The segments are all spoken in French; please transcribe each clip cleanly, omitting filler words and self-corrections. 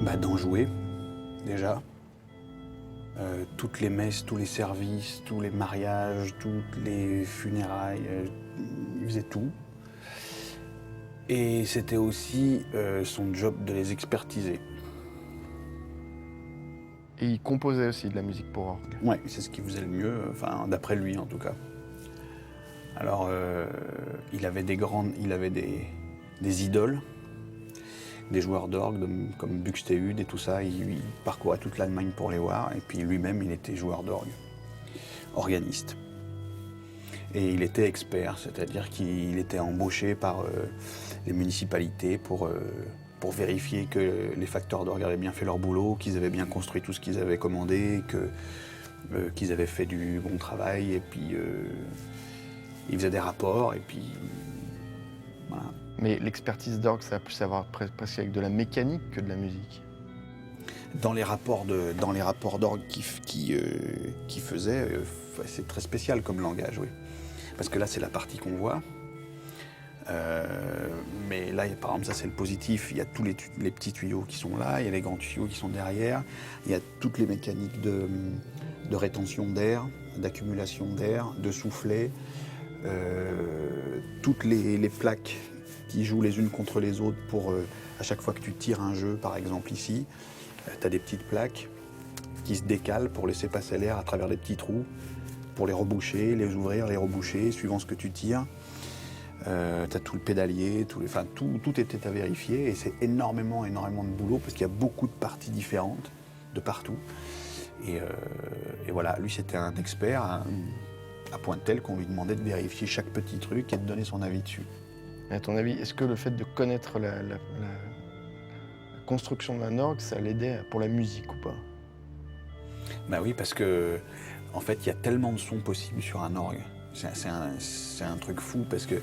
D'en jouer, déjà. Toutes les messes, tous les services, tous les mariages, toutes les funérailles, il faisait tout. Et c'était aussi son job de les expertiser. Et il composait aussi de la musique pour orgue. Ouais, c'est ce qu'il faisait le mieux, enfin d'après lui en tout cas. Alors, il avait des idoles, des joueurs d'orgue comme Buxtehude et tout ça. Il parcourait toute l'Allemagne pour les voir. Et puis lui-même, il était joueur d'orgue, organiste. Et il était expert, c'est-à-dire qu'il était embauché par les municipalités pour vérifier que les facteurs d'orgue avaient bien fait leur boulot, qu'ils avaient bien construit tout ce qu'ils avaient commandé, qu'ils avaient fait du bon travail. Et puis, il faisait des rapports. Et puis, voilà. Mais l'expertise d'orgue, ça a plus à voir presque avec de la mécanique que de la musique. Dans les rapports d'orgue qu'il faisait, c'est très spécial comme langage, oui. Parce que là, c'est la partie qu'on voit. Mais là, par exemple, ça c'est le positif. Il y a tous les petits tuyaux qui sont là, il y a les grands tuyaux qui sont derrière, il y a toutes les mécaniques de rétention d'air, d'accumulation d'air, de soufflet, toutes les plaques qui jouent les unes contre les autres pour, à chaque fois que tu tires un jeu, par exemple ici, tu as des petites plaques qui se décalent pour laisser passer l'air à travers des petits trous, pour les reboucher, les ouvrir, les reboucher, suivant ce que tu tires. Tu as tout le pédalier, tout était à vérifier et c'est énormément de boulot parce qu'il y a beaucoup de parties différentes de partout. Et voilà, lui c'était un expert à point tel qu'on lui demandait de vérifier chaque petit truc et de donner son avis dessus. Et à ton avis, est-ce que le fait de connaître la construction d'un orgue, ça l'aidait pour la musique ou pas? Oui, parce que en fait, il y a tellement de sons possibles sur un orgue. C'est un truc fou parce que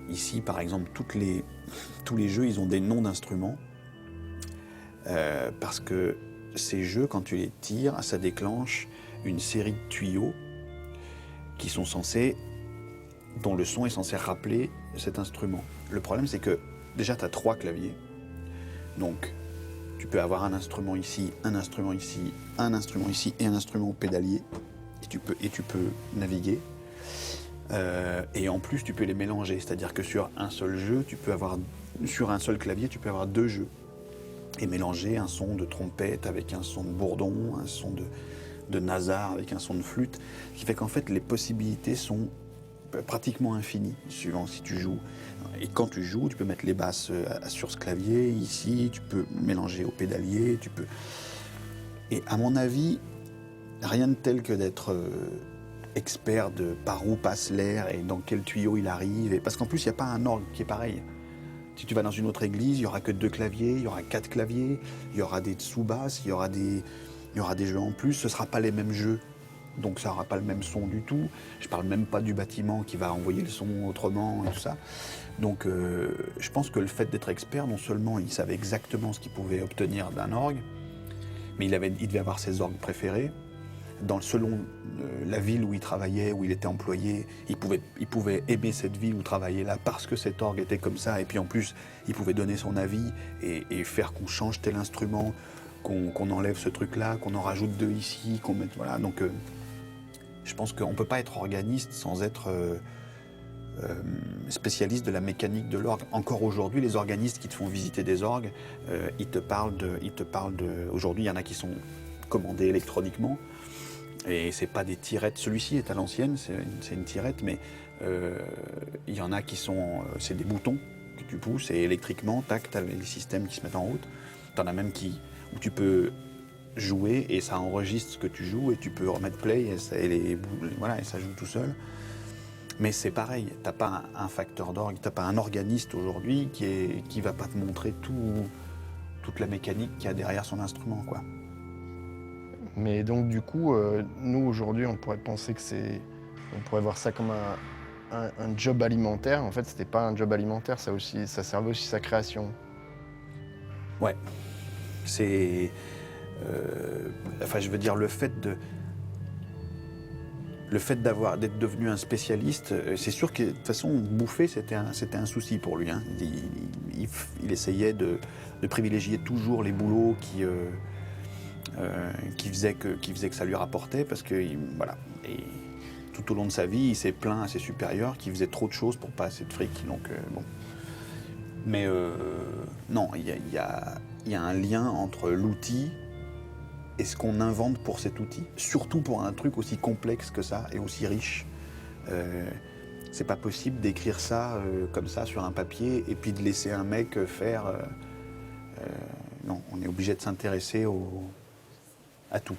ici, par exemple, tous les jeux, ils ont des noms d'instruments parce que ces jeux, quand tu les tires, ça déclenche une série de tuyaux dont le son est censé rappeler cet instrument. Le problème, c'est que déjà, tu as 3 claviers. Donc, tu peux avoir un instrument ici, un instrument ici, un instrument ici et un instrument au pédalier. Et tu peux naviguer. Et en plus, tu peux les mélanger. C'est-à-dire que sur un seul jeu, sur un seul clavier, tu peux avoir 2 jeux. Et mélanger un son de trompette avec un son de bourdon, un son de nasard avec un son de flûte. Ce qui fait qu'en fait, les possibilités sont pratiquement infinies, suivant si tu joues. Et quand tu joues, tu peux mettre les basses sur ce clavier, ici, tu peux mélanger au pédalier, Et à mon avis, rien de tel que d'être expert de par où passe l'air et dans quel tuyau il arrive. Parce qu'en plus, il n'y a pas un orgue qui est pareil. Si tu vas dans une autre église, il n'y aura que 2 claviers, il y aura 4 claviers, il y aura des sous-basses, il y aura des jeux en plus. Ce ne sera pas les mêmes jeux, donc ça n'aura pas le même son du tout. Je ne parle même pas du bâtiment qui va envoyer le son autrement et tout ça. Donc je pense que le fait d'être expert, non seulement il savait exactement ce qu'il pouvait obtenir d'un orgue, mais il devait avoir ses orgues préférés. Selon la ville où il travaillait, où il était employé, il pouvait aimer cette ville où il travaillait là parce que cet orgue était comme ça. Et puis en plus, il pouvait donner son avis et faire qu'on change tel instrument, qu'on enlève ce truc-là, qu'on en rajoute 2 ici, qu'on mette... Voilà, donc je pense qu'on ne peut pas être organiste sans être spécialiste de la mécanique de l'orgue. Encore aujourd'hui, les organistes qui te font visiter des orgues, ils te parlent de... Aujourd'hui, il y en a qui sont commandés électroniquement. Et c'est pas des tirettes. Celui-ci est à l'ancienne, c'est une tirette, mais il y en a qui sont... c'est des boutons que tu pousses et électriquement, tac, t'as les systèmes qui se mettent en route. T'en as même où tu peux jouer et ça enregistre ce que tu joues et tu peux remettre play et ça joue tout seul. Mais c'est pareil, t'as pas un facteur d'orgue, t'as pas un organiste aujourd'hui qui va pas te montrer toute la mécanique qu'il y a derrière son instrument, quoi. Mais donc du coup, nous aujourd'hui, on pourrait penser on pourrait voir ça comme un job alimentaire. En fait, c'était pas un job alimentaire, ça servait aussi sa création. Ouais, c'est... je veux dire, le fait le fait d'être devenu un spécialiste, c'est sûr que de toute façon, bouffer, c'était un souci pour lui. Hein. Il essayait de privilégier toujours les boulots qui faisaient que ça lui rapportait, parce que voilà. Et tout au long de sa vie, il s'est plaint à ses supérieurs qui faisaient trop de choses pour pas assez de fric. Donc bon. Mais non, il y a un lien entre l'outil et ce qu'on invente pour cet outil, surtout pour un truc aussi complexe que ça et aussi riche. C'est pas possible d'écrire ça comme ça sur un papier et puis de laisser un mec faire. Non, on est obligé de s'intéresser à tout.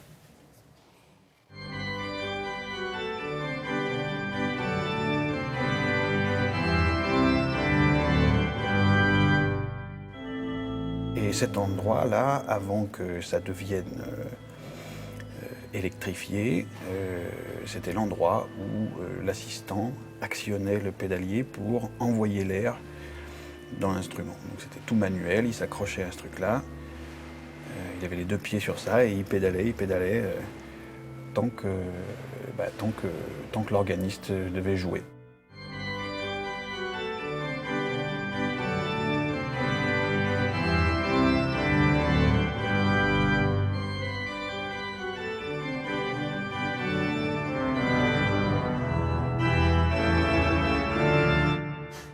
Et cet endroit-là, avant que ça devienne électrifié, c'était l'endroit où l'assistant actionnait le pédalier pour envoyer l'air dans l'instrument. Donc c'était tout manuel, il s'accrochait à ce truc-là, il avait les 2 pieds sur ça et il pédalait tant que l'organiste devait jouer.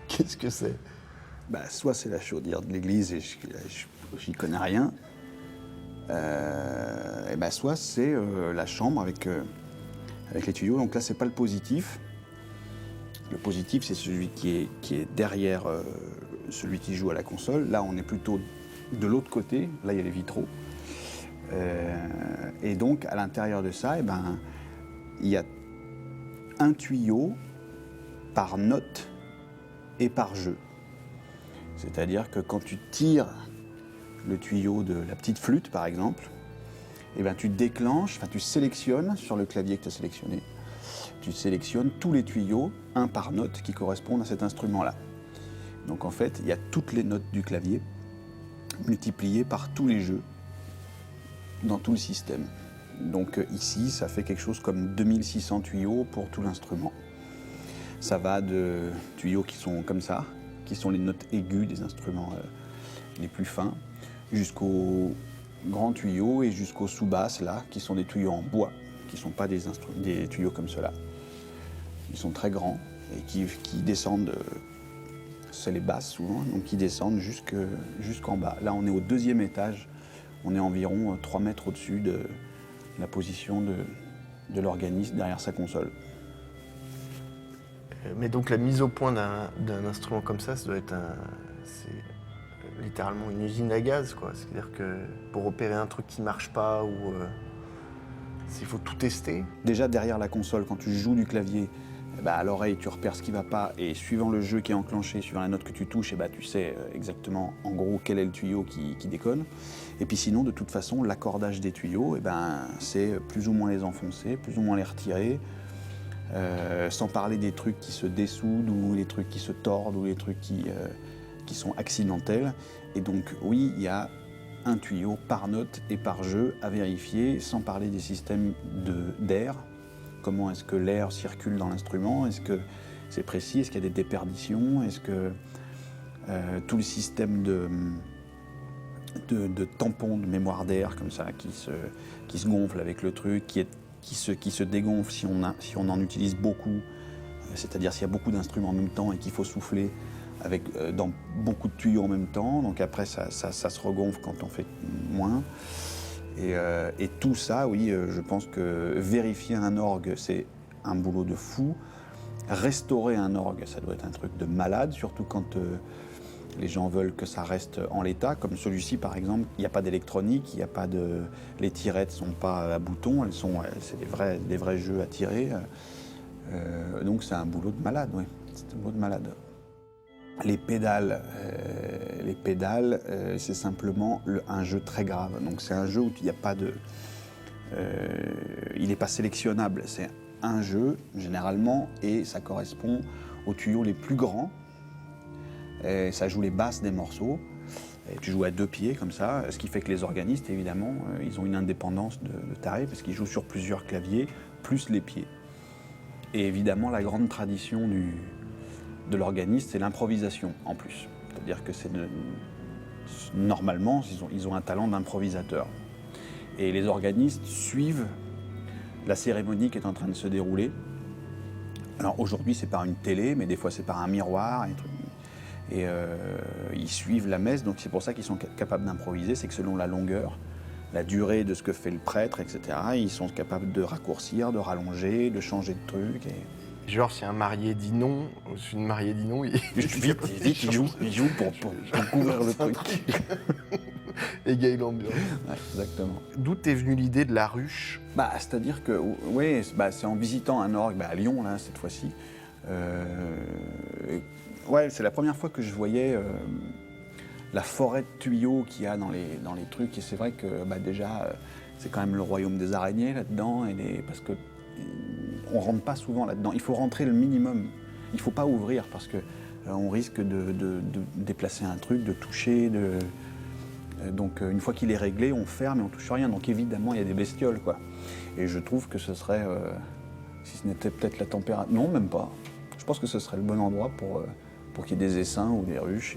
Qu'est-ce que c'est? Bah, soit c'est la chaudière de l'église et j'y connais rien, et bah, soit c'est la chambre avec les tuyaux. Donc là, c'est pas le positif. Le positif, c'est celui qui est derrière celui qui joue à la console. Là, on est plutôt de l'autre côté. Là, il y a les vitraux. Et donc, à l'intérieur de ça, il y a un tuyau par note et par jeu. C'est-à-dire que quand tu tires le tuyau de la petite flûte, par exemple, tu sélectionnes sur le clavier que tu as sélectionné, tu sélectionnes tous les tuyaux, un par note, qui correspondent à cet instrument-là. Donc en fait, il y a toutes les notes du clavier multipliées par tous les jeux dans tout le système. Donc ici, ça fait quelque chose comme 2600 tuyaux pour tout l'instrument. Ça va de tuyaux qui sont comme ça, qui sont les notes aiguës des instruments les plus fins, jusqu'aux grands tuyaux et jusqu'aux sous-basses, là, qui sont des tuyaux en bois, qui ne sont pas des tuyaux comme cela. Ils sont très grands et qui descendent, c'est les basses souvent, donc qui descendent jusqu'en bas. Là, on est au 2e étage, on est environ 3 mètres au-dessus de la position de l'organiste derrière sa console. Mais donc la mise au point d'un instrument comme ça doit être c'est littéralement une usine à gaz, quoi. C'est-à-dire que pour opérer un truc qui marche pas ou il faut tout tester. Déjà derrière la console, quand tu joues du clavier, à l'oreille tu repères ce qui va pas et suivant le jeu qui est enclenché, suivant la note que tu touches, tu sais exactement en gros quel est le tuyau qui déconne. Et puis sinon, de toute façon, l'accordage des tuyaux, c'est plus ou moins les enfoncer, plus ou moins les retirer. Sans parler des trucs qui se dessoudent ou les trucs qui se tordent ou les trucs qui sont accidentels. Et donc oui, il y a un tuyau par note et par jeu à vérifier, sans parler des systèmes d'air. Comment est-ce que l'air circule dans l'instrument? Est-ce que c'est précis? Est-ce qu'il y a des déperditions? Est-ce que tout le système de tampons de mémoire d'air comme ça qui se gonfle avec le truc, qui se dégonfle si on en utilise beaucoup, c'est-à-dire s'il y a beaucoup d'instruments en même temps et qu'il faut souffler dans beaucoup de tuyaux en même temps, donc après ça se regonfle quand on fait moins. Et tout ça, oui, je pense que vérifier un orgue, c'est un boulot de fou. Restaurer un orgue, ça doit être un truc de malade, surtout quand les gens veulent que ça reste en l'état, comme celui-ci par exemple, il n'y a pas d'électronique, les tirettes ne sont pas à boutons, c'est des vrais jeux à tirer. Donc c'est un boulot de malade, oui, c'est un boulot de malade. Les pédales, c'est simplement un jeu très grave. Donc c'est un jeu où il n'y a pas de, il n'est pas sélectionnable. C'est un jeu généralement et ça correspond aux tuyaux les plus grands. Et ça joue les basses des morceaux. Et tu joues à 2 pieds comme ça, ce qui fait que les organistes, évidemment, ils ont une indépendance de taré parce qu'ils jouent sur plusieurs claviers, plus les pieds. Et évidemment, la grande tradition de l'organiste, c'est l'improvisation en plus. C'est-à-dire que normalement, ils ont un talent d'improvisateur. Et les organistes suivent la cérémonie qui est en train de se dérouler. Alors aujourd'hui, c'est par une télé, mais des fois, c'est par un miroir. Et ils suivent la messe, donc c'est pour ça qu'ils sont capables d'improviser. C'est que selon la longueur, la durée de ce que fait le prêtre, etc., ils sont capables de raccourcir, de rallonger, de changer de truc. Genre, si un marié dit non, ou si une mariée dit non, Vite, il joue pour couvrir le truc. Égaye l'ambiance. Ouais, exactement. D'où t'es venue l'idée de la ruche? C'est-à-dire que, oui, c'est en visitant un orgue, à Lyon, là, cette fois-ci. C'est la première fois que je voyais la forêt de tuyaux qu'il y a dans les trucs. Et c'est vrai que, déjà, c'est quand même le royaume des araignées là-dedans. Parce que on rentre pas souvent là-dedans. Il faut rentrer le minimum. Il faut pas ouvrir parce que on risque de déplacer un truc, de toucher, donc une fois qu'il est réglé, on ferme et on touche rien. Donc évidemment, il y a des bestioles, quoi. Et je trouve que ce serait, si ce n'était peut-être la température, non, même pas. Je pense que ce serait le bon endroit pour qu'il y ait des essaims ou des ruches.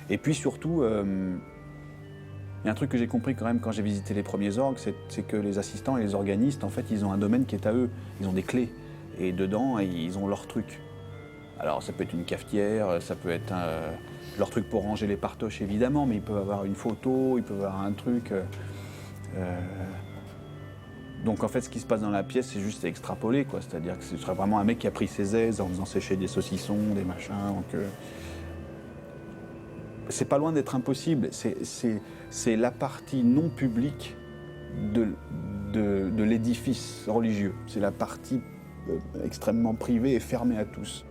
Et puis surtout, il y a un truc que j'ai compris quand même quand j'ai visité les premiers orgues, c'est que les assistants et les organistes, en fait, ils ont un domaine qui est à eux. Ils ont des clés. Et dedans, ils ont leur truc. Alors ça peut être une cafetière, ça peut être leur truc pour ranger les partoches évidemment, mais ils peuvent avoir une photo, ils peuvent avoir un truc. Donc en fait ce qui se passe dans la pièce c'est juste extrapolé, quoi. C'est-à-dire que ce serait vraiment un mec qui a pris ses aises en faisant sécher des saucissons, des machins. Donc, c'est pas loin d'être impossible, c'est la partie non publique de l'édifice religieux. C'est la partie extrêmement privée et fermée à tous.